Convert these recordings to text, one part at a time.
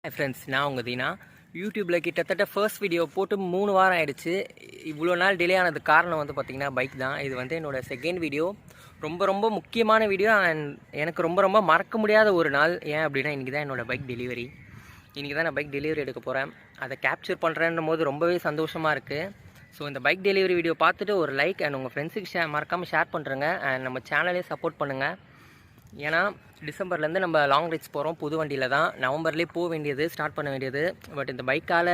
Hi friends, நான் உங்கள் தீனா. யூடியூப்பில் கிட்டத்தட்ட ஃபர்ஸ்ட் வீடியோ போட்டு 3 வாரம் ஆகிடுச்சு. இவ்வளோ நாள் டிலே ஆனதுக்கு காரணம் வந்து பார்த்திங்கன்னா பைக் தான். இது வந்து என்னோடய செகண்ட் வீடியோ. ரொம்ப முக்கியமான வீடியோ அண்ட் எனக்கு ரொம்ப மறக்க முடியாத ஒரு நாள். ஏன் அப்படின்னா இன்றைக்கி தான் என்னோடய பைக் டெலிவரி. இன்றைக்கி தான் நான் பைக் டெலிவரி எடுக்க போகிறேன். அதை கேப்சர் பண்ணுறேன்னும் போது ரொம்பவே சந்தோஷமாக இருக்குது. ஸோ இந்த பைக் டெலிவரி வீடியோ பார்த்துட்டு ஒரு லைக் அண்ட் உங்கள் ஃப்ரெண்ட்ஸுக்கு மறக்காமல் ஷேர் பண்ணுறேங்க. அண்ட் நம்ம சேனலே சப்போர்ட் பண்ணுங்கள். ஏன்னா டிசம்பர்லேருந்து நம்ம லாங் ரைட்ஸ் போகிறோம். புது வண்டியில் தான் நவம்பர்லேயே போக வேண்டியது, ஸ்டார்ட் பண்ண வேண்டியது. பட் இந்த பைக்கால்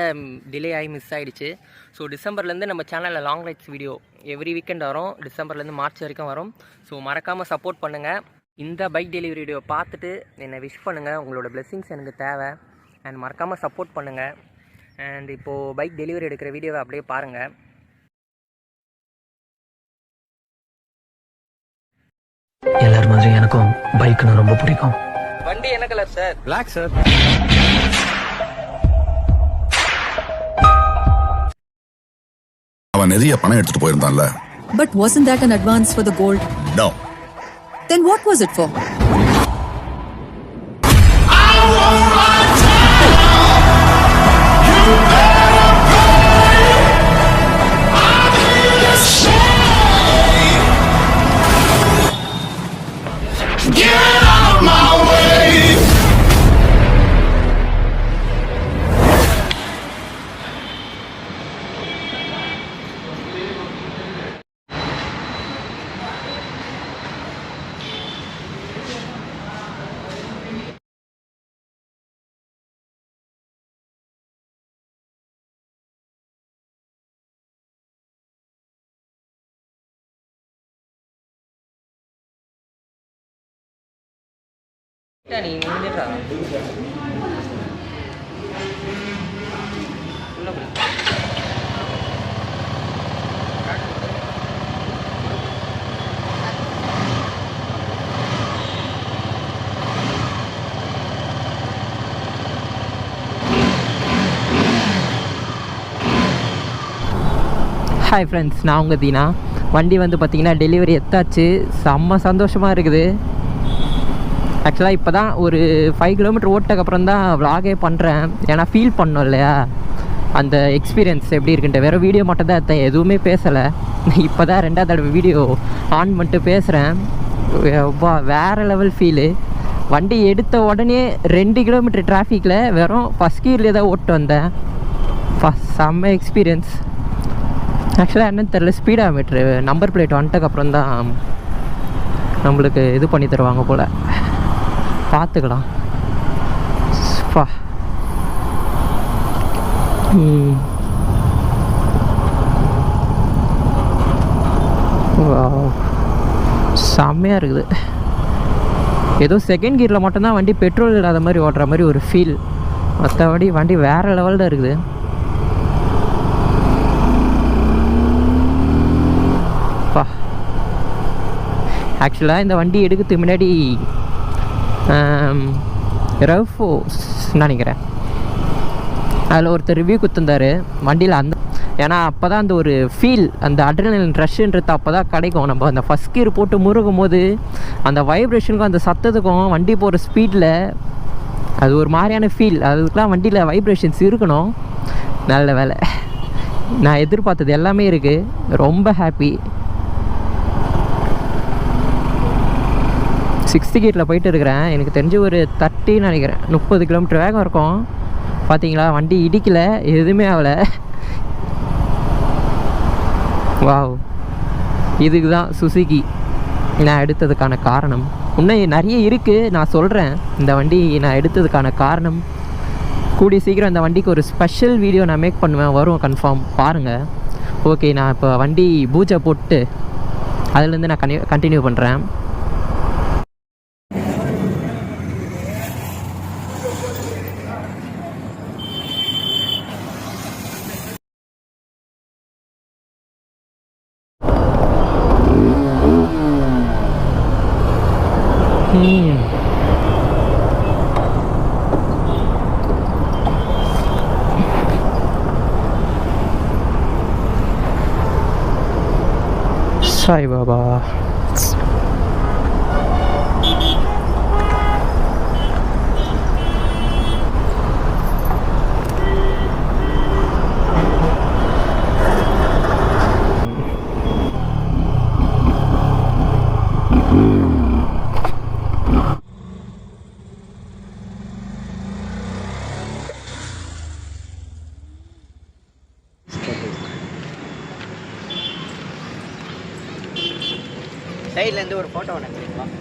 டிலே ஆகி மிஸ் ஆகிடுச்சு. ஸோ டிசம்பர்லேருந்து நம்ம சேனலில் long rides video every weekend வரும். டிசம்பர்லேருந்து மார்ச் வரைக்கும் வரும். ஸோ மறக்காமல் சப்போர்ட் பண்ணுங்கள். இந்த பைக் டெலிவரி வீடியோ பார்த்துட்டு என்னை விஷ் பண்ணுங்கள். உங்களோட பிளெஸிங்ஸ் எனக்கு தேவை. அண்ட் மறக்காமல் சப்போர்ட் பண்ணுங்கள். அண்ட் இப்போது பைக் டெலிவரி எடுக்கிற வீடியோவை அப்படியே பாருங்கள். எல்லார் மாதிரி எனக்கும் பைக்னா ரொம்ப பிடிக்கும். வண்டி என்ன கலர் சார்? Black sir. அவன் நிறைய பணம் எடுத்துட்டு போயிருந்தான்ல. But wasn't that an advance for the gold? No. Then what was it for? நீ நின்றுடா. ஹாய் ஃப்ரெண்ட்ஸ், நான் உங்கள் தீனா. வண்டி வந்து பார்த்திங்கன்னா டெலிவரி எத்தாச்சு. செம்ம சந்தோஷமாக இருக்குது. ஆக்சுவலாக இப்போ தான் ஒரு 5 கிலோமீட்டர் ஓட்டக்கப்புறம் தான் விலாகே பண்ணுறேன். ஏன்னா ஃபீல் பண்ணோம் இல்லையா அந்த எக்ஸ்பீரியன்ஸ் எப்படி இருக்குன்ட்டு. வேறு வீடியோ மட்டும் தான் எடுத்தேன், எதுவுமே பேசலை. இப்போ தான் 2வது தடவை வீடியோ ஆன் பண்ணிட்டு பேசுகிறேன். வேறு லெவல் ஃபீலு. வண்டி எடுத்த உடனே 2 கிலோமீட்டர் டிராஃபிக்கில் வெறும் ஃபஸ்ட் கியர்லேயே தான் ஓட்டு வந்தேன். செம்ம எக்ஸ்பீரியன்ஸ். ஆக்சுவலாக என்னன்னு தெரில, ஸ்பீடாக மீட்ரு நம்பர் பிளேட் வந்துட்டக்கப்புறம் தான் நம்மளுக்கு இது பண்ணி தருவாங்க போல். பார்த்துக்கலாம். செம்மையாக இருக்குது. ஏதோ செகண்ட் கியரில் மட்டும்தான் வண்டி பெட்ரோல் இல்லாத மாதிரி ஓட்டுற மாதிரி ஒரு ஃபீல். மற்றபடி வண்டி வேறு லெவலில் இருக்குது. ஆக்சுவலாக இந்த வண்டி எடுக்கிறதுக்கு முன்னாடி ரஃபோஸ் நினைக்கிறேன், அதில் ஒருத்தர் ரிவ்யூ கொடுத்துருந்தாரு வண்டியில். அந்த ஏன்னா அப்போ தான் அந்த ஒரு ஃபீல், அந்த அட்ரினலின் ரஷ்ன்றது அப்போ தான் கிடைக்கும். நம்ம அந்த ஃபஸ்ட் கியர் போட்டு முருகும் போது அந்த வைப்ரேஷனுக்கும் அந்த சத்தத்துக்கும் வண்டி போகிற ஸ்பீடில் அது ஒரு மாதிரியான ஃபீல். அதுக்கெலாம் வண்டியில் வைப்ரேஷன்ஸ் இருக்கணும். நல்ல வேலை, நான் எதிர்பார்த்தது எல்லாமே இருக்குது. ரொம்ப ஹாப்பி. 6th கியரில் போயிட்டு இருக்கிறேன். எனக்கு தெரிஞ்சு ஒரு 30 நினைக்கிறேன், 30 கிலோமீட்டர் வேகம் இருக்கும். பார்த்தீங்களா, வண்டி இடிக்கலை, எதுவுமே ஆகலை. வாவ், இதுக்கு தான் சுசுகி நான் எடுத்ததுக்கான காரணம். இன்னும் நிறைய இருக்குது, நான் சொல்கிறேன். இந்த வண்டி நான் எடுத்ததுக்கான காரணம் கூடிய சீக்கிரம் இந்த வண்டிக்கு ஒரு ஸ்பெஷல் வீடியோ நான் மேக் பண்ணுவேன், வரும் கன்ஃபார்ம், பாருங்கள். ஓகே, நான் இப்போ வண்டி பூஜை போட்டு அதுலேருந்து நான் கண்டினியூ பண்ணுறேன். சாய் பாபா. சைட்லேருந்து ஒரு ஃபோட்டோ ஒன்று எடுத்துக்கலாம்.